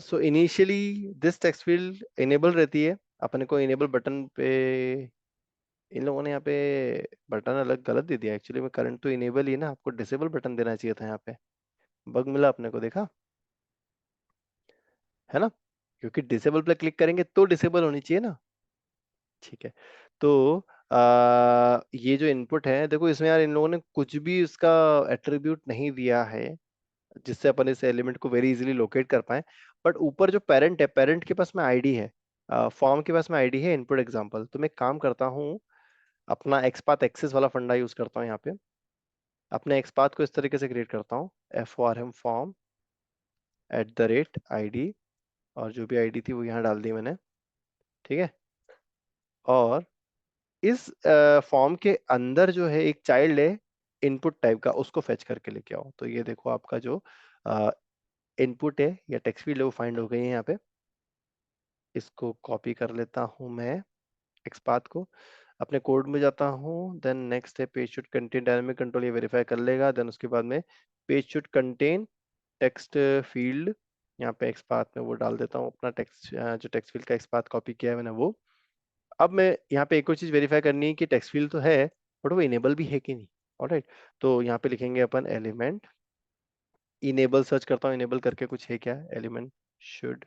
A: so initially this text field enable रहती है, अपने को इनेबल बटन पे इन लोगों ने यहाँ पे बटन अलग गलत दे दिया, एक्चुअली में करंट तो इनेबल ही है ना, आपको डिसेबल बटन देना चाहिए था यहाँ पे, बग मिला अपने को, देखा है ना, क्योंकि डिसेबल पे क्लिक करेंगे तो डिसेबल होनी चाहिए ना। ठीक है, तो ये जो इनपुट है देखो इसमें यार इन लोगों ने कुछ भी इसका एट्रीब्यूट नहीं दिया है जिससे अपन इस एलिमेंट को वेरी इजीली लोकेट कर पाए। बट ऊपर जो पेरेंट है, पेरेंट के पास में आईडी है, फॉर्म के पास में आईडी है इनपुट एग्जांपल, तो मैं काम करता हूँ अपना एक्सपाथ एक्सेस वाला फंडा यूज करता हूँ यहाँ पे, अपने एक्सपाथ को इस तरीके से क्रिएट करता हूँ, FORM फॉर्म @id, और जो भी आईडी थी वो यहाँ डाल दी मैंने। ठीक है, और इस फॉर्म के अंदर जो है एक चाइल्ड है इनपुट टाइप का, उसको फेच करके लेके आओ। तो ये देखो आपका जो इनपुट है या टेक्स्ट फील्ड है वो फाइंड हो गई है यहाँ पे। इसको कॉपी कर लेता हूँ मैं एक्सपाथ को, अपने कोड में जाता हूँ, देन नेक्स्ट है page should contain dynamic control, ये वेरीफाई कर लेगा, देन उसके बाद में page should contain text field, यहाँ पे एक्सपाथ में वो डाल देता हूँ अपना टेक्स्ट, जो टेक्स्ट फील्ड का एक्सपाथ कॉपी किया है मैंने वो। अब मैं यहाँ पे एक और चीज वेरीफाई करनी है कि टेक्स्ट फील्ड तो है बट वो इनेबल भी है कि नहीं। ऑलराइट, तो यहाँ पे लिखेंगे अपन एलिमेंट इनेबल, सर्च करता हूँ इनेबल करके कुछ है क्या, एलिमेंट शुड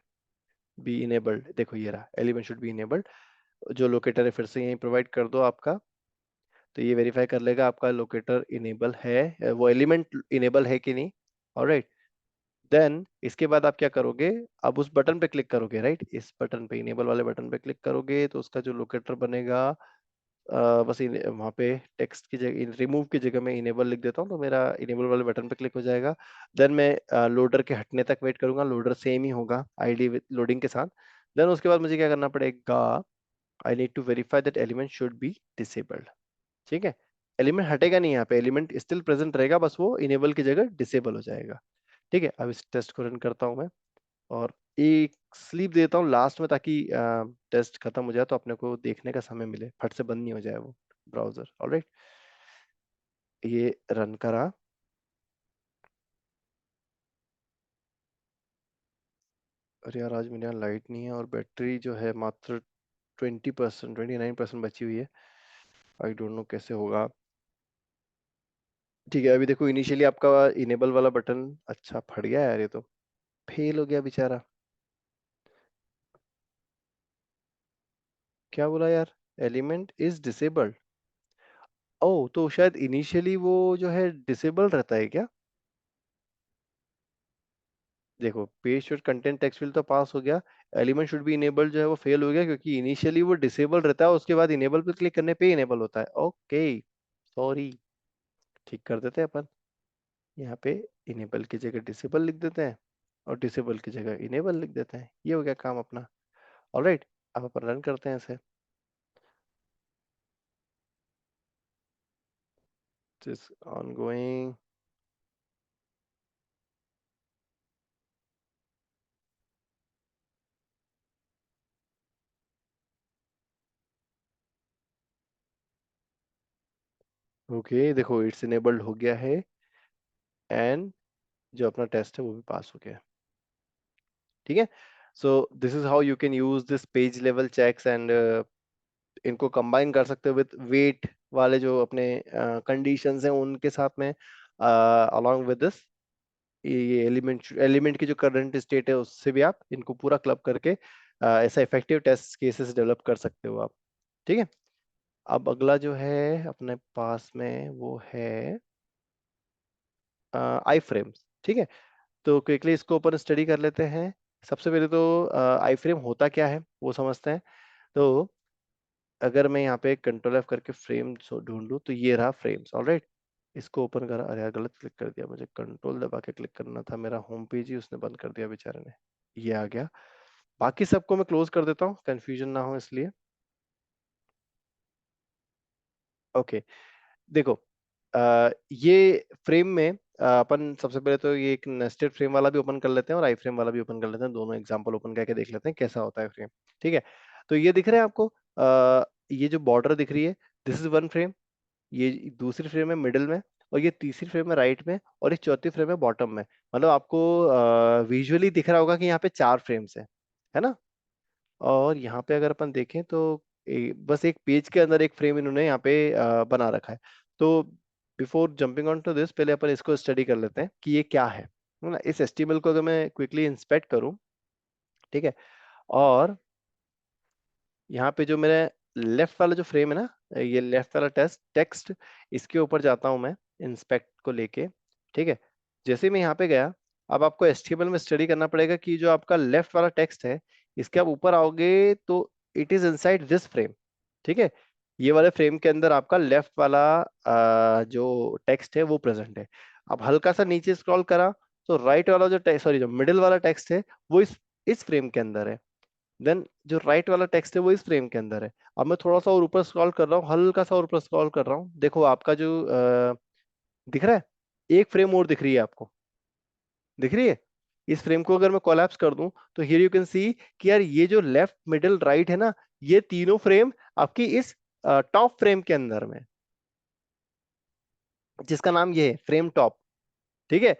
A: बी इनेबल्ड, देखो ये रहा एलिमेंट शुड बी इनेबल्ड, जो लोकेटर है फिर से यहीं प्रोवाइड कर दो आपका, तो ये वेरीफाई कर लेगा आपका लोकेटर इनेबल है, वो एलिमेंट इनेबल है कि नहीं। ऑलराइट, देन इसके बाद आप क्या करोगे, अब उस बटन पे क्लिक करोगे, राइट, इस बटन पे इनेबल वाले बटन पे क्लिक करोगे तो उसका जो लोकेटर बनेगा बस वहाँ पे टेक्स्ट की जगह, रिमूव की जगह मैं इनेबल लिख देता हूँ, तो मेरा इनेबल वाले बटन पे क्लिक हो जाएगा। देन मैं लोडर के हटने तक वेट करूंगा, लोडर सेम ही होगा आईडी लोडिंग के साथ। देन उसके बाद मुझे क्या करना पड़ेगा, I need to verify that element should be disabled. ठीक है, एलिमेंट हटेगा नहीं, यहाँ पे एलिमेंट स्टिल प्रेजेंट रहेगा, बस वो इनेबल की जगह डिसेबल हो जाएगा। ठीक है, अब इस टेस्ट को रन करता हूँ मैं, और एक स्लीप देता हूँ लास्ट में, ताकि टेस्ट खत्म हो जाए तो अपने को देखने का समय मिले, फट से बंद नहीं हो जाए वो ब्राउजर। ऑलराइट, ये रन करा। अरे यार, आज मेरे यहाँ लाइट नहीं है और बैटरी जो है मात्र 20%, 29% बची हुई है। आई डोंट नो कैसे होगा। ठीक है, अभी देखो इनिशियली आपका इनेबल वाला बटन, अच्छा फट गया यार, ये तो फेल हो गया बेचारा। क्या बोला यार, एलिमेंट इज डिसेबल्ड। ओह, तो शायद इनिशियली वो जो है डिसेबल रहता है क्या। देखो, page should content text field तो पास हो गया, एलिमेंट शुड बी इनेबल्ड जो है वो फेल हो गया, क्योंकि इनिशियली वो डिसेबल रहता है, उसके बाद इनेबल पे क्लिक करने पे इनेबल होता है। Okay, sorry. ठीक कर देते हैं अपन, यहाँ पे इनेबल की जगह डिसेबल लिख देते हैं, और डिसेबल की जगह इनेबल लिख देते हैं। ये हो गया काम अपना। ऑलराइट, अब अपन रन करते हैं इसे। This ongoing. ओके, देखो इट्स इनेबल्ड हो गया है, एंड जो अपना टेस्ट है वो भी पास हो गया। ठीक है, so this is how you can use this page level checks, and इनको कंबाइन कर सकते हो विद वेट वाले जो अपने कंडीशंस हैं उनके साथ में, अलोंग विद दिस, ये एलिमेंट की जो करंट स्टेट है उससे भी आप इनको पूरा क्लब करके ऐसा इफेक्टिव टेस्ट केसेस डेवलप कर सकते हो आप। ठीक है, अब अगला जो है अपने पास में वो है आई फ्रेम्स। ठीक है, तो क्विकली इसको अपन स्टडी कर लेते हैं। सबसे पहले तो आई फ्रेम होता क्या है वो समझते हैं। तो अगर मैं यहाँ पे कंट्रोल एफ करके फ्रेम ढूंढूं, तो ये रहा फ्रेम्स। ऑलराइट, इसको ओपन करा, अरे यार गलत क्लिक कर दिया, मुझे कंट्रोल दबा के क्लिक करना था, मेरा होम पेज ही उसने बंद कर दिया बेचारे ने। ये आ गया, बाकी सबको मैं क्लोज कर देता हूँ, कंफ्यूजन ना हो इसलिए। ओके, देखो ये फ्रेम में अपन सबसे पहले तो ये एक नेस्टेड फ्रेम वाला भी ओपन कर लेते हैं और आई फ्रेम वाला भी ओपन कर लेते हैं, दोनों एग्जांपल ओपन करके देख लेते हैं कैसा होता है फ्रेम। ठीक है, तो ये दिख रहा है आपको, ये जो बॉर्डर दिख रही है, दिस इज वन फ्रेम, ये दूसरी फ्रेम है मिडिल में, और ये तीसरी फ्रेम है राइट में, और ये चौथी फ्रेम है बॉटम में। मतलब आपको विजुअली दिख रहा होगा कि यहाँ पे 4 फ्रेम्स है ना। और यहाँ पे अगर अपन देखें तो बस एक पेज के अंदर एक फ्रेम इन्होंने यहाँ पे बना रखा है। तो before jumping on to this, पहले अपन इसको स्टडी कर लेते हैं कि ये क्या है ना। इस एचटीएमएल को अगर मैं क्विकली इंस्पेक्ट करूं, ठीक है, और यहाँ पे जो मेरे लेफ्ट वाला जो फ्रेम है ना, ये लेफ्ट वाला टेस्ट टेक्स्ट, इसके ऊपर जाता हूं मैं इंस्पेक्ट को लेके। ठीक है, जैसे ही मैं यहाँ पे गया, अब आपको एचटीएमएल में स्टडी करना पड़ेगा कि जो आपका लेफ्ट वाला टेक्स्ट है, इसके आप ऊपर आओगे तो it is inside this frame. ठीक है, ये वाले फ्रेम के अंदर आपका लेफ्ट वाला जो टेक्स्ट है वो प्रेजेंट है। अब हल्का सा नीचे स्क्रॉल करा, तो राइट वाला जो सॉरी जो मिडिल वाला टेक्स्ट है वो इस फ्रेम के अंदर है। देन जो राइट वाला टेक्स्ट है वो इस फ्रेम के अंदर है। अब मैं थोड़ा सा और ऊपर स्क्रॉल कर रहा हूँ, हल्का सा और ऊपर स्क्रॉल कर रहा हूँ, देखो आपका जो दिख रहा है, एक फ्रेम और दिख रही है आपको, दिख रही है। इस फ्रेम को अगर मैं कोलैप्स कर दूं, तो हियर यू कैन सी कि यार ये जो लेफ्ट मिडिल राइट है ना, ये तीनों फ्रेम आपकी इस टॉप फ्रेम के अंदर में, जिसका नाम ये है फ्रेम टॉप। ठीक है,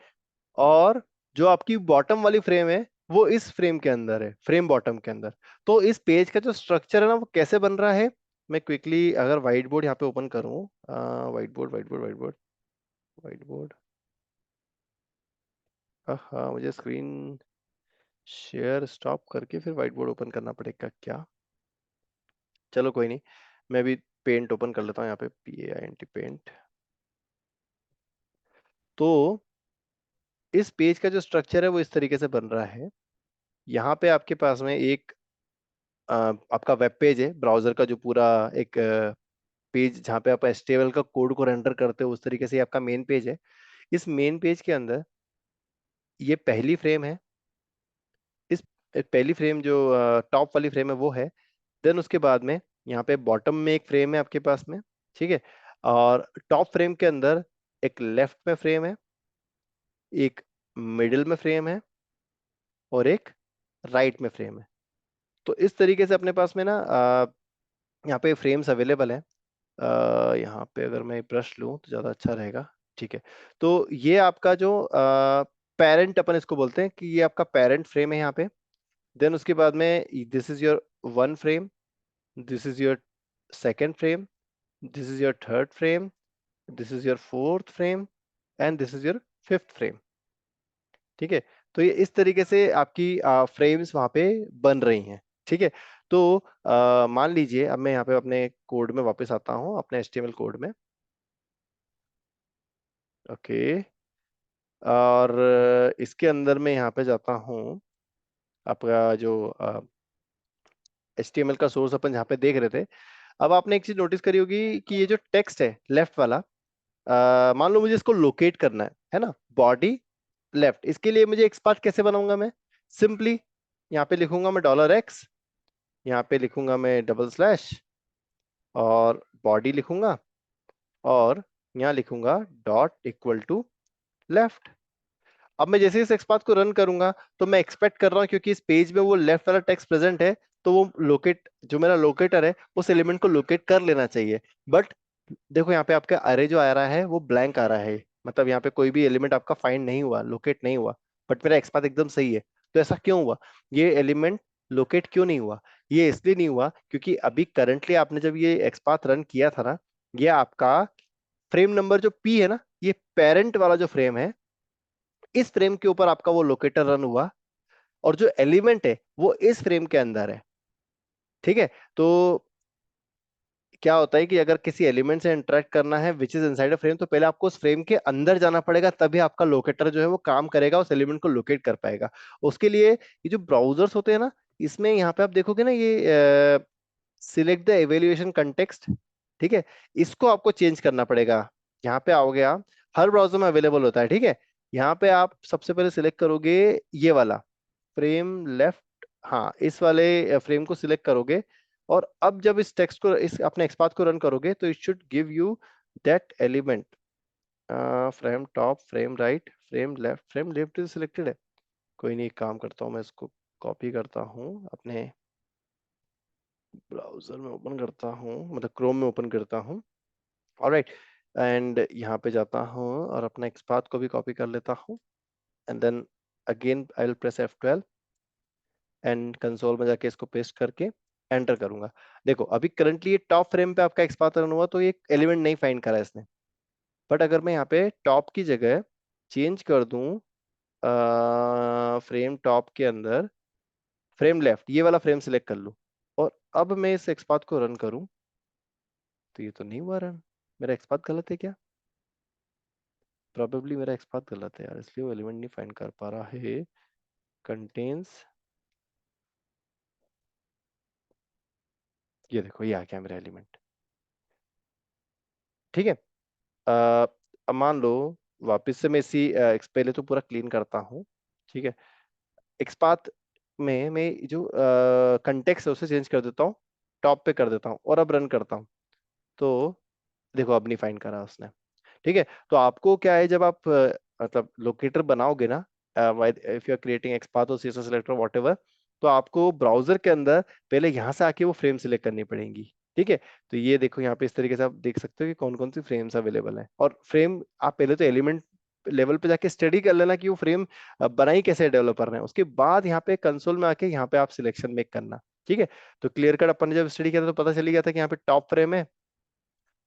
A: और जो आपकी बॉटम वाली फ्रेम है वो इस फ्रेम के अंदर है, फ्रेम बॉटम के अंदर। तो इस पेज का जो स्ट्रक्चर है ना, वो कैसे बन रहा है, मैं क्विकली अगर व्हाइट बोर्ड यहाँ पे ओपन करूँ, white board white board white board white board, हाँ मुझे स्क्रीन शेयर स्टॉप करके फिर व्हाइट बोर्ड ओपन करना पड़ेगा क्या। चलो कोई नहीं, मैं भी पेंट ओपन कर लेता हूँ यहाँ पे, PAINT पेंट। तो इस पेज का जो स्ट्रक्चर है वो इस तरीके से बन रहा है। यहाँ पे आपके पास में एक आपका वेब पेज है, ब्राउजर का जो पूरा एक पेज जहाँ पे आप HTML का कोड को रेंडर करते हो, उस तरीके से आपका मेन पेज है। इस मेन पेज के अंदर ये पहली फ्रेम है, इस पहली फ्रेम जो टॉप वाली फ्रेम है वो है। देन उसके बाद में यहाँ पे बॉटम में एक फ्रेम है आपके पास में, ठीक है। और टॉप फ्रेम के अंदर एक लेफ्ट में फ्रेम है, एक मिडिल में फ्रेम है, और एक राइट में फ्रेम है। तो इस तरीके से अपने पास में ना यहाँ पे फ्रेम्स अवेलेबल है। यहाँ पे अगर मैं ब्रश लूँ तो ज्यादा अच्छा रहेगा, ठीक है। तो ये आपका जो पेरेंट अपन इसको बोलते हैं कि ये आपका पेरेंट फ्रेम है यहाँ पे। देन उसके बाद में this is your one frame, this is your second frame, this is your third frame, this is your fourth frame, and this is your fifth frame, ठीक है। तो ये इस तरीके से आपकी फ्रेम्स वहां पे बन रही हैं, ठीक है। तो मान लीजिए अब मैं यहाँ पे अपने कोड में वापस आता हूँ, अपने HTML कोड में, ओके। और इसके अंदर मैं यहाँ पे जाता हूँ, आपका जो HTML का सोर्स अपन जहाँ पे देख रहे थे। अब आपने एक चीज नोटिस करी होगी कि ये जो टेक्स्ट है लेफ्ट वाला, मान लो मुझे इसको लोकेट करना है ना, बॉडी लेफ्ट, इसके लिए मुझे एक्सपार्ट कैसे बनाऊंगा मैं? सिंपली यहाँ पे लिखूंगा मैं $x, यहाँ पे लिखूंगा मैं डबल स्लैश, और बॉडी लिखूंगा, और यहाँ लिखूंगा डॉट इक्वल टू लेफ्ट। अब मैं जैसे इस एक्सपाथ को रन करूंगा तो मैं एक्सपेक्ट कर रहा हूँ, क्योंकि इस पेज में वो लेफ्ट वाला टेक्स्ट प्रेजेंट है, तो वो लोकेट, जो मेरा लोकेटर है उस एलिमेंट को लोकेट कर लेना चाहिए। बट देखो यहाँ पे आपका अरे जो आ रहा है वो ब्लैंक आ रहा है, मतलब यहाँ पे कोई भी एलिमेंट आपका फाइंड नहीं हुआ, लोकेट नहीं हुआ। बट मेरा एक्सपाथ एकदम सही है। तो ऐसा क्यों हुआ? ये एलिमेंट लोकेट क्यों नहीं हुआ? ये इसलिए नहीं हुआ क्योंकि अभी करंटली आपने जब ये एक्सपाथ रन किया था ना, ये आपका फ्रेम नंबर जो P है ना, ये पेरेंट वाला जो फ्रेम है, इस फ्रेम के ऊपर आपका वो लोकेटर रन हुआ, और जो एलिमेंट है वो इस फ्रेम के अंदर है, ठीक है। तो क्या होता है कि अगर किसी एलिमेंट से इंटरेक्ट करना है which is inside a frame, तो पहले आपको उस फ्रेम के अंदर जाना पड़ेगा, तभी आपका लोकेटर जो है वो काम करेगा, उस एलिमेंट को लोकेट कर पाएगा। उसके लिए ये जो ब्राउजर्स होते हैं ना, इसमें यहाँ पे आप देखोगे ना, ये सिलेक्ट द एवेल्युएशन कंटेक्स्ट, ठीक है, इसको आपको चेंज करना पड़ेगा। यहाँ पे आओगे आप, हर ब्राउजर में अवेलेबल होता है, ठीक है। यहाँ पे आप सबसे पहले सिलेक्ट करोगे ये वाला फ्रेम लेफ्ट, हाँ इस वाले फ्रेम को सिलेक्ट करोगे। और अब जब इस टेक्स्ट को, इस अपने एक्सपाथ को रन करोगे, तो it should give you that element, frame top, frame right, frame left is selected है। कोई नहीं, एक काम करता हूँ, मैं इसको कॉपी करता हूँ, अपने ब्राउजर में ओपन करता हूँ, मतलब क्रोम में ओपन करता हूँ। ऑलराइट, एंड यहाँ पे जाता हूँ और अपना एक्सपाथ को भी कॉपी कर लेता हूँ, and then again I will press F12, and console में जाके इसको पेस्ट करके एंटर करूंगा। देखो अभी करंटली ये टॉप फ्रेम पे आपका एक्सपाथ रन हुआ, तो ये एलिमेंट नहीं फाइंड करा इसने। बट अगर मैं यहाँ पे टॉप की जगह चेंज कर दूं, फ्रेम टॉप के अंदर फ्रेम लेफ्ट, ये वाला फ्रेम सिलेक्ट कर लूं, और अब मैं इस एक्सपाथ को रन करूं, तो ये तो नहीं हुआ रन। मेरा एक्सपाथ गलत है क्या? प्रोबेबली मेरा एक्सपाथ गलत है यार, इसलिए वो एलिमेंट नहीं फाइंड कर पा रहा है। कंटेन्स, ये देखो ये आ गया मेरा एलिमेंट, ठीक है। अब मान लो वापस से मैं इसी पहले तो पूरा क्लीन करता हूँ, ठीक है। एक्सपाथ में मैं जो कंटेक्स्ट है उसे चेंज कर देता हूँ, टॉप पे कर देता हूँ, और अब रन करता हूँ, तो देखो अब नहीं फाइंड करा उसने, ठीक है। तो आपको क्या है, जब आप मतलब लोकेटर बनाओगे ना, if you are creating XPath और CSS सिलेक्टर व्हाटएवर, तो आपको ब्राउजर के अंदर पहले यहाँ से आके वो फ्रेम सिलेक्ट करनी पड़ेगी, ठीक है। तो ये देखो यहाँ पे इस तरीके से आप देख सकते हो कि कौन कौन सी फ्रेम्स अवेलेबल है। और फ्रेम आप पहले तो एलिमेंट लेवल पे जाके स्टडी कर लेना कि वो फ्रेम बनाई कैसे डेवलपर ने, उसके बाद यहाँ पे कंसोल में आके यहाँ पे आप सिलेक्शन मेक करना, ठीक है। तो क्लियर कट अपन ने जब स्टडी किया था तो पता चली गया था कि यहाँ पे टॉप फ्रेम है,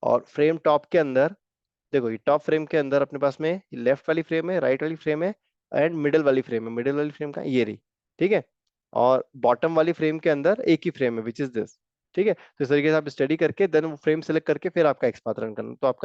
A: और फ्रेम टॉप के अंदर देखो ये टॉप फ्रेम के अंदर अपने पास में लेफ्ट वाली फ्रेम है, राइट वाली फ्रेम है, एंड मिडल वाली फ्रेम है। मिडल वाली फ्रेम का ये रही, ठीक है। और बॉटम वाली फ्रेम के अंदर एक ही फ्रेम है विच इज दिस, ठीक है। तो इस तरीके से आप स्टडी करके देन वो फ्रेम सेलेक्ट करके फिर आपका एक्सपाथ रन करना, तो आपका